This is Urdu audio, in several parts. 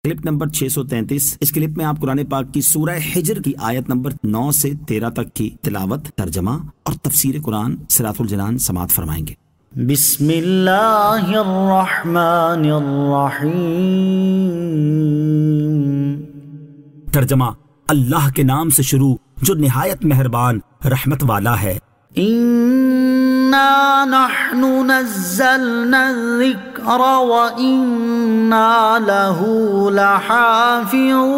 Clip number 633۔ اس کلپ میں آپ قرآن پاک کی سورہ حجر کی آیت نمبر 9 سے 13 تک کی تلاوت، ترجمہ اور تفسیر قرآن صراط الجنان سماعت فرمائیں گے۔ بسم اللہ الرحمن الرحیم۔ ترجمہ، اللہ کے نام سے شروع جو نہایت مہربان رحمت والا ہے۔ اِنَّا نَحْنُ نَزَّلْنَا الذِّكْرَ وَإِنَّا لَهُ لَحَافِظُونَ۔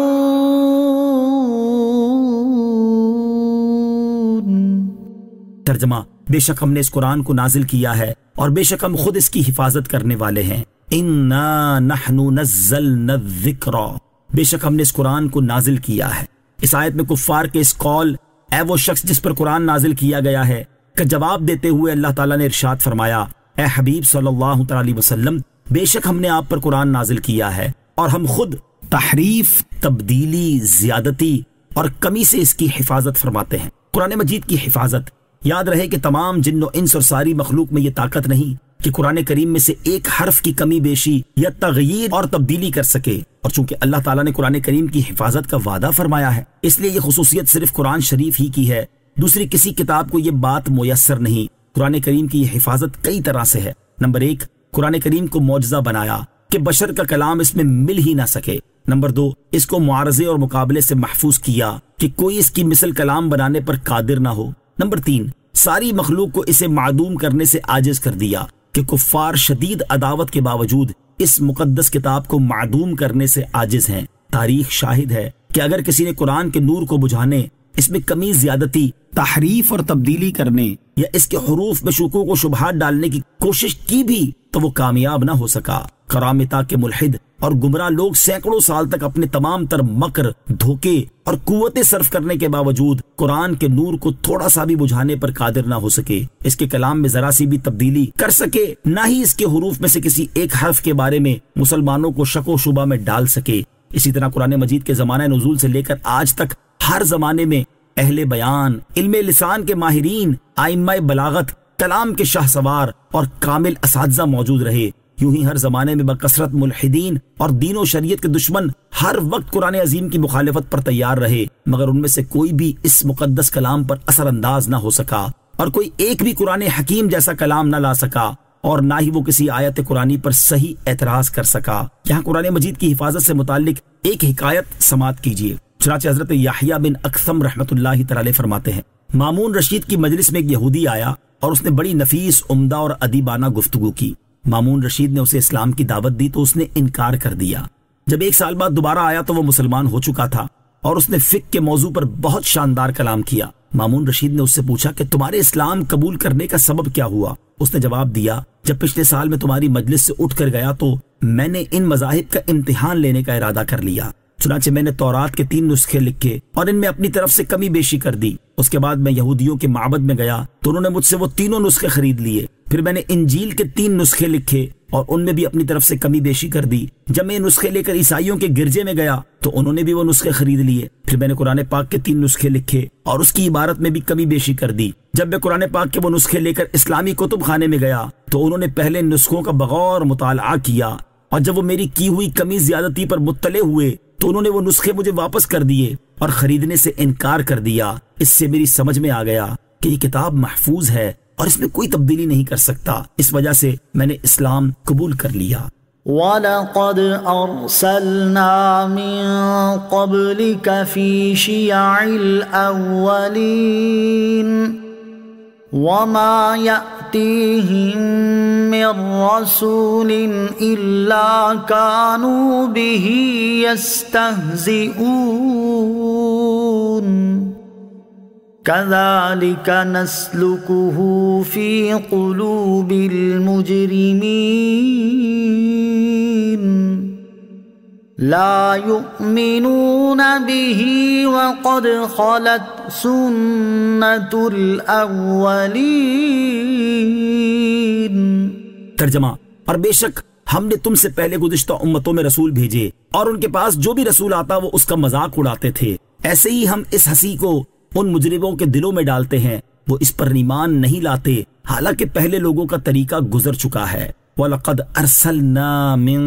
ترجمہ، بے شک ہم نے اس قرآن کو نازل کیا ہے اور بے شک ہم خود اس کی حفاظت کرنے والے ہیں۔ اِنَّا نَحْنُ نَزَّلْنَا الذِّكْرَ، بے شک ہم نے اس قرآن کو نازل کیا ہے۔ اس آیت میں کفار کے اس قول اے وہ شخص جس پر قرآن نازل کیا گیا ہے کا جواب دیتے ہوئے اللہ تعالیٰ نے ارشاد فرمایا، اے حبیب صلی اللہ تعالی علیہ وسلم، بے شک ہم نے آپ پر قرآن نازل کیا ہے اور ہم خود تحریف، تبدیلی، زیادتی اور کمی سے اس کی حفاظت فرماتے ہیں۔ قرآن مجید کی حفاظت، یاد رہے کہ تمام جن و انس اور ساری مخلوق میں یہ طاقت نہیں کہ قرآن کریم میں سے ایک حرف کی کمی بیشی یا تغییر اور تبدیلی کر سکے، اور چونکہ اللہ تعالیٰ نے قرآن کریم کی حفاظت کا وعدہ فرمایا ہے اس لیے یہ خصوصیت صرف قرآن شریف ہی کی ہے، دوسری کسی کتاب کو یہ بات میسر نہیں۔ قرآن کریم کی یہ حفاظت کئی طرح سے ہے۔ نمبر 1، قرآن کریم کو معجزہ بنایا کہ بشر کا کلام اس میں مل ہی نہ سکے۔ نمبر 2، اس کو معارضے اور مقابلے سے محفوظ کیا کہ کوئی اس کی مثل کلام بنانے پر قادر نہ ہو۔ نمبر 3، ساری مخلوق کو اسے معدوم کرنے سے عاجز کر دیا کہ کفار شدید عداوت کے باوجود اس مقدس کتاب کو معدوم کرنے سے عاجز ہیں۔ تاریخ شاہد ہے کہ اگر کسی نے قرآن کے نور کو بجھانے، اس میں کمی، زیادتی، تحریف اور تبدیلی کرنے یا اس کے حروف میں شکوک و شبہات ڈالنے کی کوشش کی بھی تو وہ کامیاب نہ ہو سکا۔ کرامتا کے ملحد اور گمراہ لوگ سینکڑوں سال تک اپنے تمام تر مکر، دھوکے اور قوتیں صرف کرنے کے باوجود قرآن کے نور کو تھوڑا سا بھی بجھانے پر قادر نہ ہو سکے، اس کے کلام میں ذرا سی بھی تبدیلی کر سکے، نہ ہی اس کے حروف میں سے کسی ایک حرف کے بارے میں مسلمانوں کو شک و شبہ میں ڈال سکے۔ اسی طرح قرآن مجید کے زمانہ نزول سے لے کر آج تک ہر زمانے میں اہل بیان، علم لسان کے ماہرین، ائمہ بلاغت، کلام کے شاہ سوار اور کامل اساتذہ موجود رہے۔ یوں ہی ہر زمانے میں بکثرت ملحدین اور دین و شریعت کے دشمن ہر وقت قرآن عظیم کی مخالفت پر تیار رہے، مگر ان میں سے کوئی بھی اس مقدس کلام پر اثر انداز نہ ہو سکا اور کوئی ایک بھی قرآن حکیم جیسا کلام نہ لا سکا، اور نہ ہی وہ کسی آیت قرآنی پر صحیح اعتراض کر سکا۔ یہاں قرآن مجید کی حفاظت سے متعلق ایک حکایت سماعت کیجیے۔ چنانچہ حضرت یحییٰ بن اکثم رحمۃ اللہ تعالی فرماتے ہیں، مامون رشید کی مجلس میں ایک یہودی آیا اور اس نے بڑی نفیس، عمدہ اور ادیبانہ گفتگو کی۔ مامون رشید نے اسے اسلام کی دعوت دی تو اس نے انکار کر دیا۔ جب ایک سال بعد دوبارہ آیا تو وہ مسلمان ہو چکا تھا اور اس نے فقہ کے موضوع پر بہت شاندار کلام کیا۔ مامون رشید نے اس سے پوچھا کہ تمہارے اسلام قبول کرنے کا سبب کیا ہوا؟ اس نے جواب دیا، جب پچھلے سال میں تمہاری مجلس سے اٹھ کر گیا تو میں نے ان مذاہب کا امتحان لینے کا ارادہ کر لیا، چنانچہ میں نے تورات کے 3 نسخے لکھے اور ان میں اپنی طرف سے کمی بیشی کر دی۔ اس کے بعد میں یہودیوں کے معبد میں گیا تو انہوں نے مجھ سے وہ تینوں نسخے خرید لیے۔ پھر میں نے انجیل کے 3 نسخے لکھے اور ان میں بھی اپنی طرف سے کمی بیشی کر دی۔ جب میں نسخے لے کر عیسائیوں کے گرجے میں گیا تو انہوں نے بھی وہ نسخے خرید لیے۔ پھر میں نے قرآن پاک کے 3 نسخے لکھے اور اس کی عبارت میں بھی کمی بیشی کر دی۔ جب میں قرآن پاک کے وہ نسخے لے کر اسلامی کتب خانے میں گیا تو انہوں نے پہلے نسخوں کا بغور مطالعہ کیا، اور جب وہ میری کی ہوئی کمی زیادتی پر مطلع ہوئے تو انہوں نے وہ نسخے مجھے واپس کر دیے اور خریدنے سے انکار کر دیا۔ اس سے میری سمجھ میں آ گیا کہ یہ کتاب محفوظ ہے اور اس میں کوئی تبدیلی نہیں کر سکتا، اس وجہ سے میں نے اسلام قبول کر لیا۔ وَلَقَدْ أَرْسَلْنَا مِن قَبْلِكَ فِي شِيَعِ الْأَوَّلِينَ وَمَا يَأْتِيهِم مِّن رَّسُولٍ إِلَّا كَانُوا بِهِ يَسْتَهْزِئُونَ كَذَلِكَ نَسْلُكُهُ فِي قُلُوبِ الْمُجْرِمِينَ لَا يُؤْمِنُونَ بِهِ وَقَدْ خَلَتْ سُنَّةُ الْأَوَّلِينَ۔ ترجمہ، اور بے شک ہم نے تم سے پہلے گزشتہ امتوں میں رسول بھیجے اور ان کے پاس جو بھی رسول آتا وہ اس کا مذاق اڑاتے تھے، ایسے ہی ہم اس ہنسی کو ان مجرموں کے دلوں میں ڈالتے ہیں، وہ اس پر ایمان نہیں لاتے حالانکہ پہلے لوگوں کا طریقہ گزر چکا ہے۔ وَلَقَدْ أَرْسَلْنَا مِن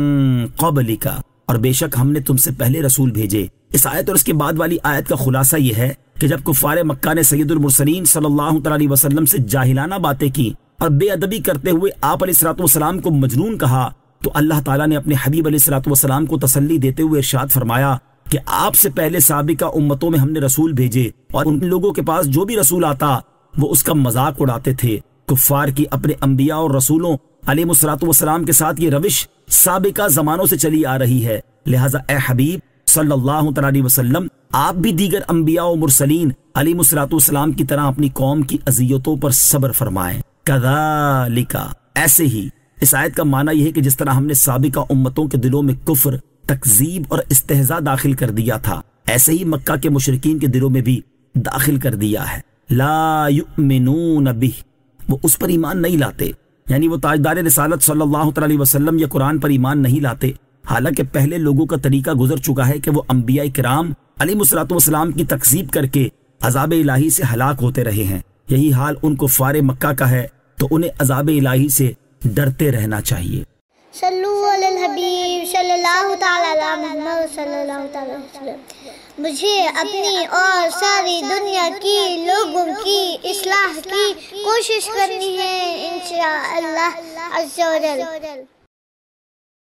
قَبْلِكَ، اور بے شک ہم نے تم سے پہلے رسول بھیجے۔ اس آیت اور اس کے بعد والی آیت کا خلاصہ یہ ہے کہ جب کفار مکہ نے سید المرسلین صلی اللہ تعالی علیہ وسلم سے جاہلانہ باتیں کی اور بے ادبی کرتے ہوئے آپ علیہ الصلوۃ والسلام کو مجنون کہا، تو اللہ تعالیٰ نے اپنے حبیب علیہ الصلوۃ والسلام کو تسلی دیتے ہوئے ارشاد فرمایا کہ آپ سے پہلے سابقہ امتوں میں ہم نے رسول بھیجے، اور ان لوگوں کے پاس جو بھی رسول آتا وہ اس کا مذاق اڑاتے تھے۔ کفار کی اپنے انبیاء اور رسولوں علیہ الصلوۃ والسلام کے ساتھ یہ روش سابقہ زمانوں سے چلی آ رہی ہے، لہٰذا اے حبیب صلی اللہ تعالی علیہ وسلم آپ بھی دیگر انبیاء و مرسلین علیہ الصلوۃ والسلام کی طرح اپنی قوم کی اذیتوں پر صبر فرمائیں۔ کذالک، ایسے ہی۔ اس آیت کا معنی یہ ہے کہ جس طرح ہم نے سابقہ امتوں کے دلوں میں کفر، تکذیب اور استہزاء داخل کر دیا تھا، ایسے ہی مکہ کے مشرکین کے دلوں میں بھی داخل کر دیا ہے۔ لا یؤمنون بہ، وہ اس پر ایمان نہیں لاتے، یعنی وہ تاجدار رسالت صلی اللہ تعالی علیہ وسلم یا قرآن پر ایمان نہیں لاتے، حالانکہ پہلے لوگوں کا طریقہ گزر چکا ہے کہ وہ انبیاء کرام علیہ الصلوۃ والسلام کی تکذیب کر کے عذاب الہی سے ہلاک ہوتے رہے ہیں۔ یہی حال ان کفار مکہ کا ہے، تو انہیں عذاب الہی سے ڈرتے رہنا چاہیے۔ صلو علی الحبیب صلی اللہ تعالی علی محمد صلی اللہ تعالی وسلم۔ مجھے اپنی اور ساری دنیا کی لوگوں کی اصلاح کی کوشش کرنی ہے انشاءاللہ عز و جل۔